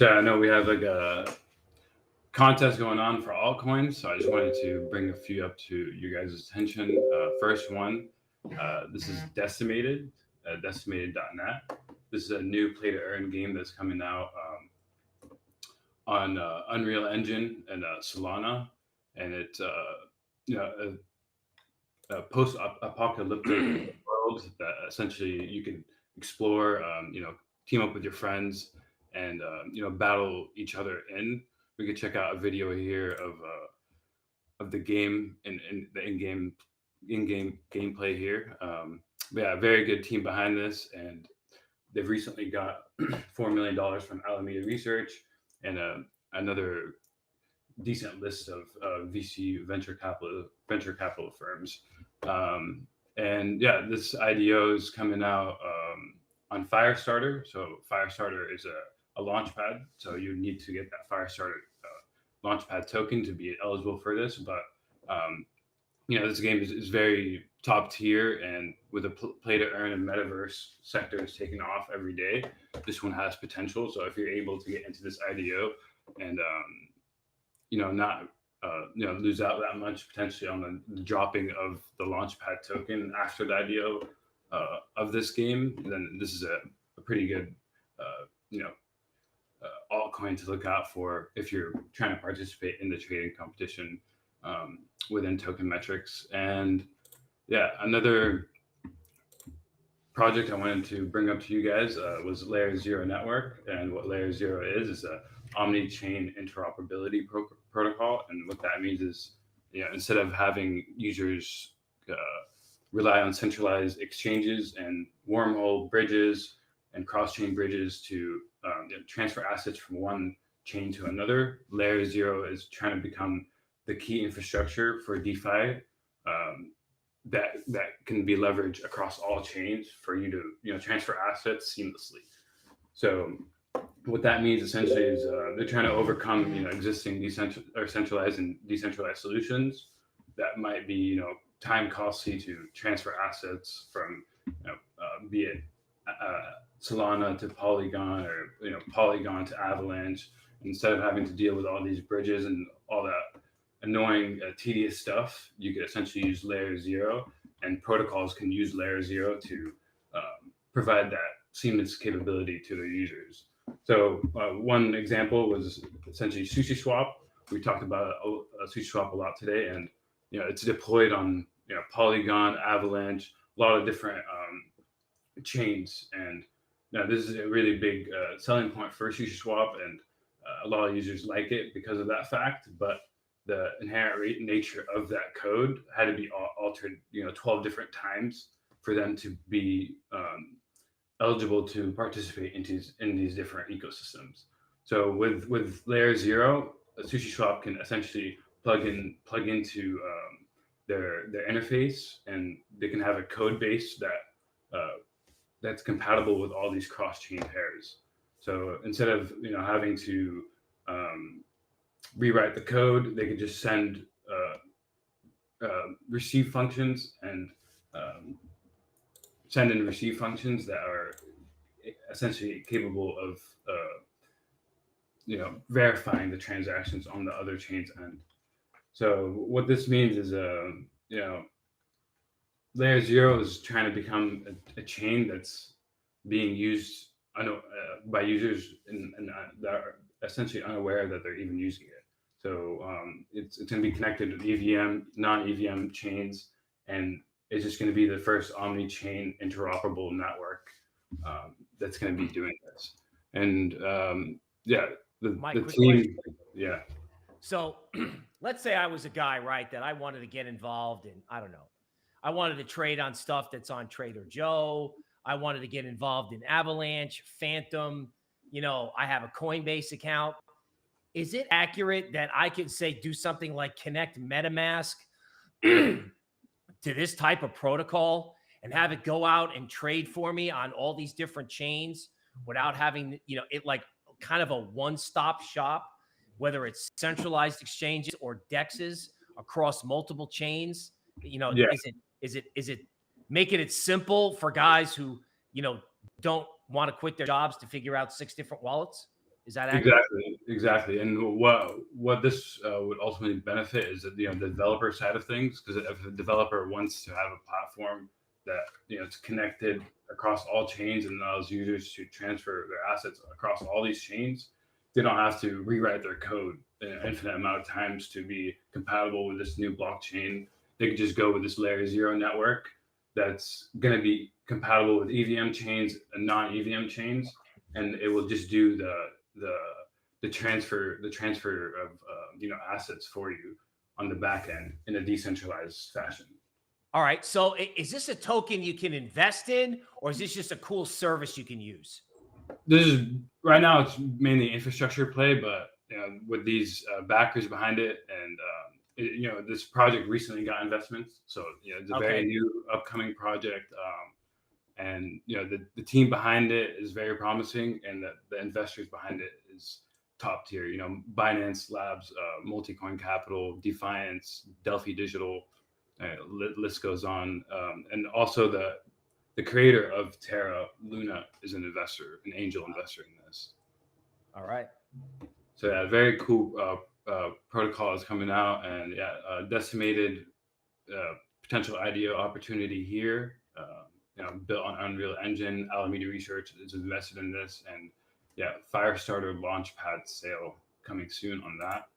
So I know we have like a contest going on for altcoins, so I just wanted to bring a few up to you guys' attention. First one, this is Decimated, Decimated.net. This is a new play-to-earn game that's coming out on Unreal Engine and Solana, and it's a post-apocalyptic world that essentially you can explore, team up with your friends and battle each other in. We could check out a video here of the game and the in-game gameplay here. But yeah, very good team behind this, and they've recently got $4 million from Alameda Research and another decent list of VC venture capital firms. And yeah, this IDO is coming out on Firestarter. So Firestarter is a launch pad. So you need to get that Firestarter launchpad token to be eligible for this. But this game is very top tier, and with a play to earn and metaverse sector is taking off every day, this one has potential. So if you're able to get into this IDO and not lose out that much potentially on the dropping of the launchpad token after the IDO of this game, then this is a pretty good altcoin to look out for if you're trying to participate in the trading competition within Token Metrics. And yeah, another project I wanted to bring up to you guys was LayerZero Network. And what LayerZero is a omni-chain interoperability protocol. And what that means is, instead of having users rely on centralized exchanges and wormhole bridges and cross-chain bridges to transfer assets from one chain to another, LayerZero is trying to become the key infrastructure for DeFi that can be leveraged across all chains for you to transfer assets seamlessly. So what that means essentially is they're trying to overcome existing centralized and decentralized solutions that might be time costly to transfer assets from be it Solana to Polygon, or Polygon to Avalanche. Instead of having to deal with all these bridges and all that annoying tedious stuff, you could essentially use LayerZero, and protocols can use LayerZero to provide that seamless capability to their users. So one example was essentially SushiSwap. We talked about SushiSwap a lot today, and it's deployed on Polygon, Avalanche, a lot of different chains. And this is a really big selling point for SushiSwap, and a lot of users like it because of that fact. But the inherent nature of that code had to be altered 12 different times for them to be eligible to participate in these different ecosystems. So with LayerZero, SushiSwap can essentially plug into their interface, and they can have a code base that's compatible with all these cross-chain pairs. So instead of having to rewrite the code, they could just send receive functions and send and receive functions that are essentially capable of verifying the transactions on the other chain's end. So what this means is LayerZero is trying to become a chain that's being used by users and that are essentially unaware that they're even using it. So it's going to be connected to EVM, non-EVM chains, and it's just going to be the first omni-chain interoperable network that's going to be doing this. And the team, yeah. So let's say I was a guy, right, that I wanted to get involved in, I don't know, I wanted to trade on stuff that's on Trader Joe. I wanted to get involved in Avalanche, Phantom. I have a Coinbase account. Is it accurate that I could say do something like connect MetaMask to this type of protocol and have it go out and trade for me on all these different chains without having, it like kind of a one-stop shop, whether it's centralized exchanges or DEXs across multiple chains? Yeah. Is it making it simple for guys who, don't want to quit their jobs to figure out 6 different wallets? Is that accurate? Exactly. And what this would ultimately benefit is that, the developer side of things, because if a developer wants to have a platform that, it's connected across all chains and allows users to transfer their assets across all these chains, they don't have to rewrite their code an infinite amount of times to be compatible with this new blockchain. They could just go with this layer 0 network that's going to be compatible with EVM chains and non-EVM chains, and it will just do the transfer of assets for you on the back end in a decentralized fashion. All right. So is this a token you can invest in, or is this just a cool service you can use? This is right now it's mainly infrastructure play, but with these backers behind it, and this project recently got investments, so it's a very Okay. new upcoming project. And the team behind it is very promising, and the investors behind it is top tier. Binance Labs, Multicoin Capital, Defiance, Delphi Digital, list goes on. And also the creator of Terra, Luna, is an investor, an angel investor in this. All right. So yeah, very cool protocol is coming out, and Decimated potential IDO opportunity here. Built on Unreal Engine. Alameda Research is invested in this, and Firestarter Launchpad sale coming soon on that.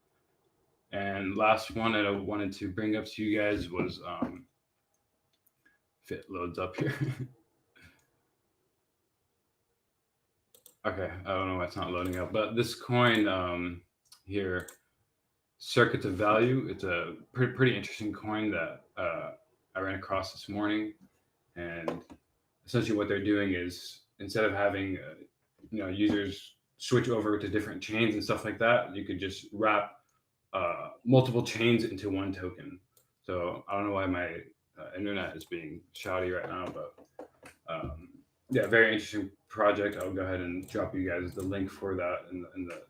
And last one that I wanted to bring up to you guys was if it loads up here. Okay, I don't know why it's not loading up, but this coin here, Circuit of Value, it's a pretty interesting coin that I ran across this morning. And essentially what they're doing is, instead of having users switch over to different chains and stuff like that, you could just wrap multiple chains into one token. So I don't know why my internet is being shouty right now, but very interesting project. I'll go ahead and drop you guys the link for that in the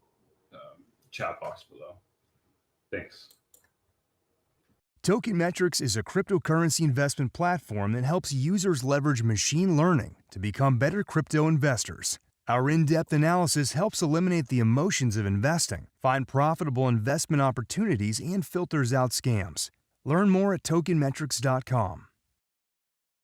chat box below. Thanks. Token Metrics is a cryptocurrency investment platform that helps users leverage machine learning to become better crypto investors. Our in-depth analysis helps eliminate the emotions of investing, find profitable investment opportunities, and filters out scams. Learn more at tokenmetrics.com.